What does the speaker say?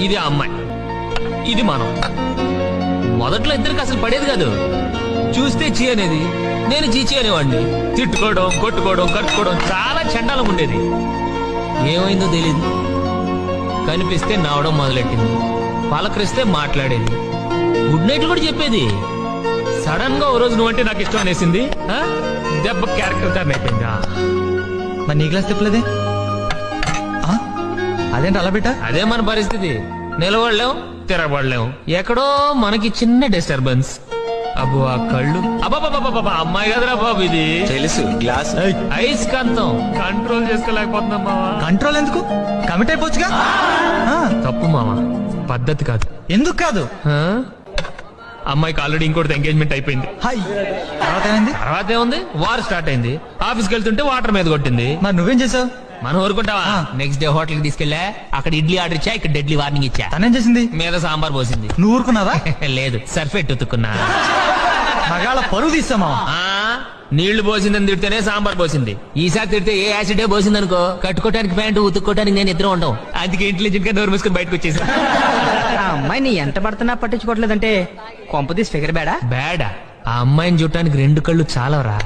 ఇది ఆ అమ్మాయి, ఇది మనం. మొదట్లో ఇద్దరికి అసలు పడేది కాదు. చూస్తే చీ అనేది, నేను చీచి అనేవాడిని. తిట్టుకోవడం, కొట్టుకోవడం, కట్టుకోవడం చాలా చండాలం ఉండేది. ఏమైందో తెలీదు, కనిపిస్తే నవ్వడం మొదలెట్టింది, పలకరిస్తే మాట్లాడేది, గుడ్ నైట్ కూడా చెప్పేది. సడన్ గా ఓ రోజు నువ్వంటే నాకు ఇష్టం అనేసింది. దెబ్బ క్యారెక్టర్ టర్న్ అయిపోయిందా? మరి నీ క్లాస్ తిప్పలేదే? అదేంటి అలా బిడ్డ? అదే మన పరిస్థితి. నిలబడలేం, తిరగబడలేం. ఎక్కడో మనకి చిన్న డిస్టర్బెన్స్. అబ్బో ఆ కళ్ళు, అబ్బాబాబా అమ్మాయి కదరా బాబు ఇది. తెలుసు గ్లాస్ ఐస్కాంతం కంట్రోల్ చేసుకోలేకపోతున్నాం మావా. కంట్రోల్ ఎందుకు? కమిట్ అయిపోవచ్చుగా. తప్పు మావా, పద్ధతి కాదు. ఎందుకు కాదు? ఆ? అమ్మాయికి ఆల్రెడీ ఇంకోటి ఎంగేజ్మెంట్ అయిపోయింది. హాయ్, తర్వాత ఏమైంది? తర్వాత ఏముంది, వార్ స్టార్ట్ అయింది. ఆఫీస్కి వెళ్తుంటే వాటర్ మీద కొట్టింది. మరి నువ్వేం చేసావు? మనం ఊరుకుంటావా? నెక్స్ట్ డే హోటల్ కి తీసుకెళ్లా, అక్కడ ఇడ్లీ ఆర్డర్ ఇచ్చా, ఇక్కడ డెడ్లీ వార్నింగ్ ఇచ్చా. తనేం చేసింది? మీద సాంబార్ పోసింది. నువ్వు ఊరుకున్నావా? లేదు, సర్ఫెట్ ఉతుక్కున్నా. మగాళ్ళ పరువు తీస్తామా? నీళ్లు పోసిందని తిడితేనే సాంబార్ పోసింది. ఈసారి తిడితే ఏ యాసిడే పోసింది అనుకో, కట్టుకోవడానికి ప్యాంటు, ఉతుక్కోవడానికి నేను ఇద్దరు ఉండవు. అందుకే ఇంటెలిజెంట్ గా నోరు మూసుకొని బయటకు వచ్చేసి. ఆ అమ్మాయి నీ ఎంత పడుతున్నా పట్టించుకోవట్లేదంటే కొంపదీసి ఫిగర్ బేడా? బ్యాడా? ఆ అమ్మాయిని చూడటానికి రెండు కళ్ళు చాలవరా.